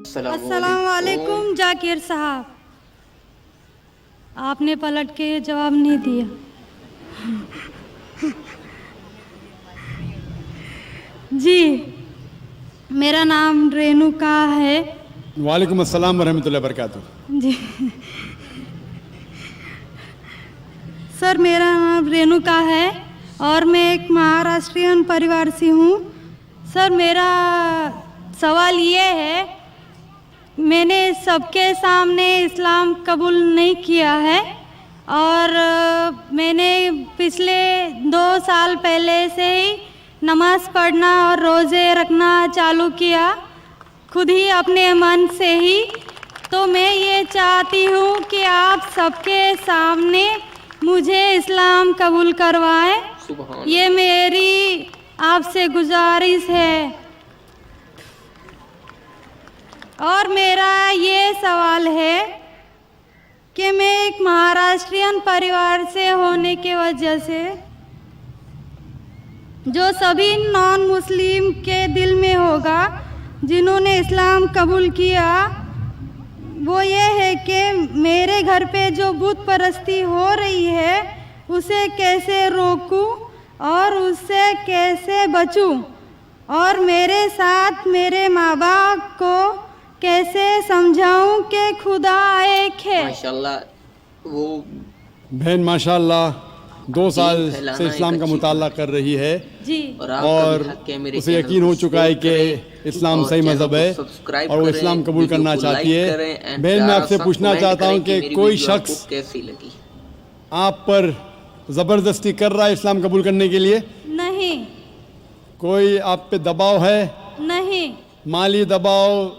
अस्सलाम वालेकुम जाकिर साहब, आपने पलट के जवाब नहीं दिया। जी, मेरा नाम रेणुका है। वालेकुम अस्सलाम वरहमतुल्लाहि वबरकातुहू। जी सर, मेरा नाम रेणुका है और मैं एक महाराष्ट्रियन परिवार से हूँ। सर, मेरा सवाल ये है, मैंने सबके सामने इस्लाम कबूल नहीं किया है और मैंने पिछले 2 साल पहले से ही नमाज़ पढ़ना और रोज़े रखना चालू किया, खुद ही अपने मन से ही। तो मैं ये चाहती हूँ कि आप सबके सामने मुझे इस्लाम कबूल करवाएं। ये मेरी आपसे गुजारिश है। और मेरा ये सवाल है कि मैं एक महाराष्ट्रियन परिवार से होने की वजह से जो सभी नॉन मुस्लिम के दिल में होगा जिन्होंने इस्लाम कबूल किया, वो ये है कि मेरे घर पे जो बुत परस्ती हो रही है उसे कैसे रोकूं और उससे कैसे बचूं, और मेरे साथ मेरे माँ बाप को कैसे समझाऊं कि खुदा एक है। माशाल्लाह, वो बहन माशाल्लाह 2 साल से इस्लाम का मुताला कर रही है जी, और उसे यकीन हो चुका है कि इस्लाम सही मज़हब है और वो इस्लाम कबूल करना चाहती है। बहन, मैं आपसे पूछना चाहता हूँ कि कोई शख्स कैसी लगी? आप पर ज़बरदस्ती कर रहा है इस्लाम कबूल करने के लिए? नहीं, कोई आप पे दबाव है? नहीं, माली दबाव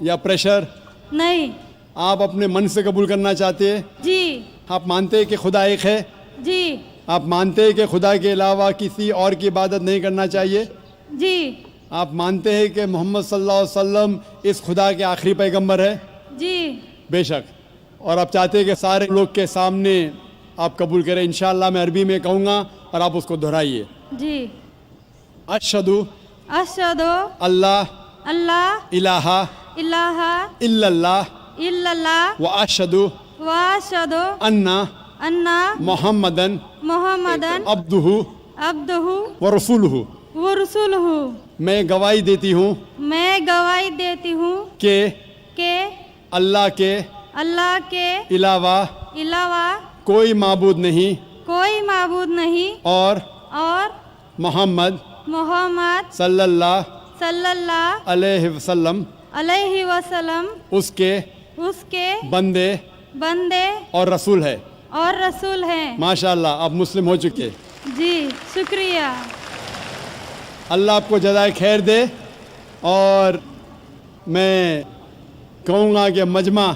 या प्रेशर? नहीं। आप अपने मन से कबूल करना चाहते हैं? जी, आप मानते हैं कि खुदा एक है? जी, आप मानते हैं कि खुदा के अलावा किसी और की इबादत नहीं करना चाहिए? जी, आप मानते हैं कि मोहम्मद सल्लल्लाहु अलैहि वसल्लम इस खुदा के आखिरी पैगंबर है? जी, बेशक। और आप चाहते हैं कि सारे लोग के सामने आप कबूल करें? इंशाअल्लाह मैं अरबी में कहूँगा और आप उसको दोहराइए। जी। अशहदु अशहदु अल्लाह अल्लाह इलाहा इलाहा इल्लल्लाह इल्लल्लाह व अशहदु व अशहदु अन्ना अन्ना मुहम्मदन मुहम्मदन अब्दुहु अब्दुहु व रसूलुहु। व रसूलुहु। मैं गवाही देती हूँ मैं गवाही देती हूँ कि अल्लाह के अलावा कोई माबूद नहीं और मोहम्मद सल्लल्लाहु अलैहि वसल्लम उसके बंदे और रसूल है। माशाअल्लाह, आप मुस्लिम हो चुके। जी, शुक्रिया। अल्लाह आपको जज़ाए खैर दे। और मैं कहूँगा कि मजमा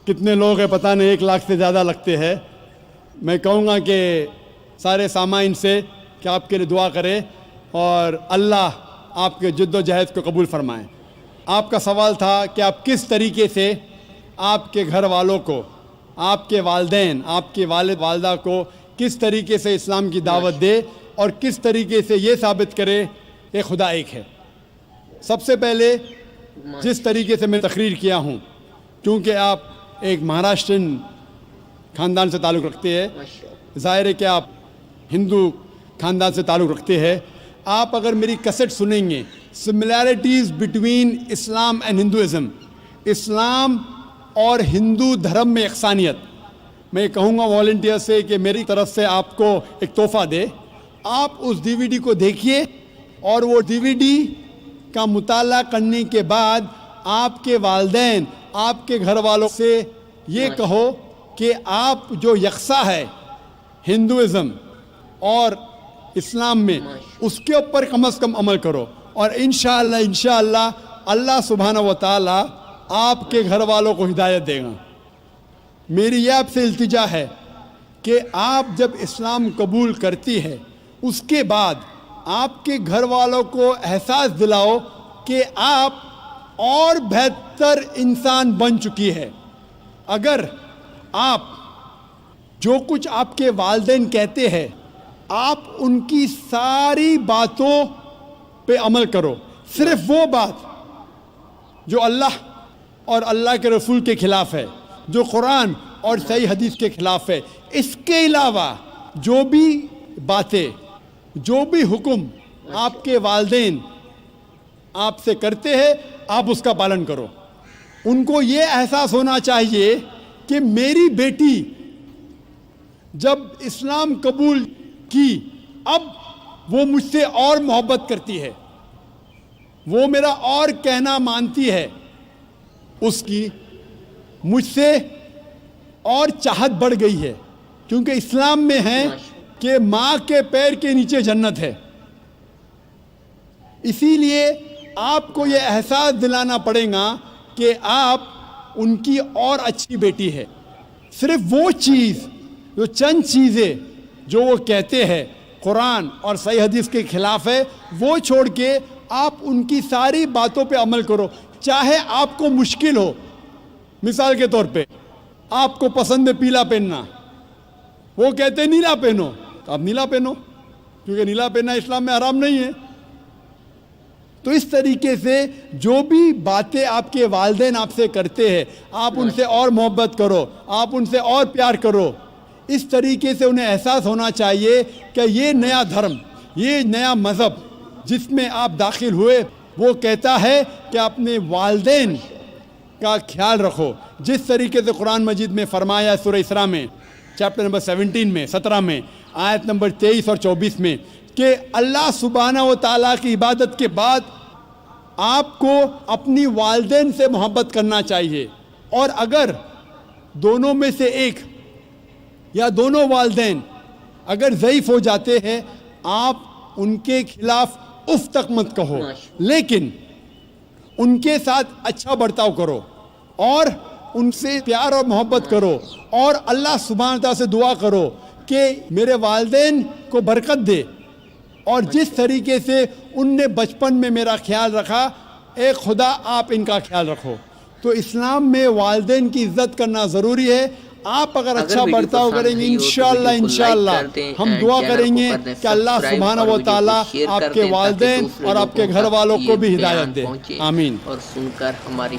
कितने लोग हैं पता नहीं, 1 लाख से ज़्यादा लगते हैं। मैं कहूँगा कि सारे सामाइन से कि आपके लिए दुआ करें और अल्लाह आपके जद्दोजहद को कबूल फरमाएं। आपका सवाल था कि आप किस तरीके से आपके घर वालों को, आपके वालिदैन, आपके वालिद वालदा को किस तरीके से इस्लाम की दावत दे और किस तरीके से ये साबित करे कि खुदा एक है। सबसे पहले जिस तरीके से मैं तकरीर किया हूँ, क्योंकि आप एक महाराष्ट्रियन ख़ानदान से ताल्लुक़ रखते हैं, ज़ाहिर है कि आप हिंदू ख़ानदान से ताल्लुक़ रखते हैं। आप अगर मेरी कैसेट सुनेंगे, similarities between Islam and Hinduism, इस्लाम और हिंदू धर्म में यकसानियत, मैं कहूँगा वॉलंटियर से कि मेरी तरफ से आपको एक तोहफ़ा दे। आप उस डीवीडी को देखिए और वो डीवीडी का मुताला करने के बाद आपके वालिदैन, आपके घर वालों से ये कहो कि आप जो यकसा है हिंदुइज़म और इस्लाम में, उसके ऊपर कम से कम अमल करो और इंशाअल्लाह अल्लाह सुब्हानहू व तआला आपके घर वालों को हिदायत देगा। मेरी यह आपसे इल्तिजा है कि आप जब इस्लाम कबूल करती है, उसके बाद आपके घर वालों को एहसास दिलाओ कि आप और बेहतर इंसान बन चुकी है। अगर आप जो कुछ आपके वालिदैन कहते हैं, आप उनकी सारी बातों पे अमल करो, सिर्फ वो बात جو اللہ اور اللہ کے رسول کے خلاف ہے، جو قرآن اور صحیح حدیث کے خلاف ہے. اس کے علاوہ جو بھی باتیں، جو بھی حکم آپ کے والدین آپ سے کرتے ہیں، آپ اس کا پالن کرو. ان کو یہ احساس ہونا چاہیے کہ میری بیٹی جب اسلام قبول کی، اب وہ مجھ سے اور محبت کرتی ہے، وہ میرا اور کہنا مانتی ہے، اس کی مجھ سے اور چاہت بڑھ گئی ہے. کیونکہ اسلام میں ہے کہ ماں کے پیر کے نیچے جنت ہے. اسی لیے آپ کو یہ احساس دلانا پڑے گا کہ آپ ان کی اور اچھی بیٹی ہے. صرف وہ چیز، جو چند چیزیں جو وہ کہتے ہیں قرآن اور صحیح حدیث کے خلاف ہے، وہ چھوڑ کے آپ ان کی ساری باتوں پہ عمل کرو. چاہے آپ کو مشکل ہو. مثال کے طور پہ آپ کو پسند ہے پیلا پہننا، وہ کہتے ہیں نیلا پہنو، تو آپ نیلا پہنو، کیونکہ نیلا پہننا اسلام میں حرام نہیں ہے. تو اس طریقے سے جو بھی باتیں آپ کے والدین آپ سے کرتے ہیں، آپ ان سے اور محبت کرو، آپ ان سے اور پیار کرو. اس طریقے سے انہیں احساس ہونا چاہیے کہ یہ نیا دھرم، یہ نیا مذہب جس میں آپ داخل ہوئے، وہ کہتا ہے کہ اپنے والدین کا خیال رکھو. جس طریقے سے قرآن مجید میں فرمایا سورہ اسراء میں چیپٹر نمبر 17 میں آیت نمبر 23 اور 24 میں کہ اللہ سبحانہ و تعالیٰ کی عبادت کے بعد آپ کو اپنی والدین سے محبت کرنا چاہیے. اور اگر دونوں میں سے ایک یا دونوں والدین اگر ضعیف ہو جاتے ہیں، آپ ان کے خلاف اف تک مت کہو، لیکن ان کے ساتھ اچھا برتاؤ کرو اور ان سے پیار اور محبت کرو، اور اللہ سبحانہ تعالیٰ سے دعا کرو کہ میرے والدین کو برکت دے. اور جس طریقے سے ان نے بچپن میں میرا خیال رکھا، اے خدا آپ ان کا خیال رکھو. تو اسلام میں والدین کی عزت کرنا ضروری ہے. آپ اگر اچھا برتاؤ کریں گے انشاءاللہ ہم دعا کریں گے کہ اللہ سبحانہ و تعالیٰ آپ کے والدین اور آپ کے گھر والوں کو بھی ہدایت دے. آمین. اور سن کر ہماری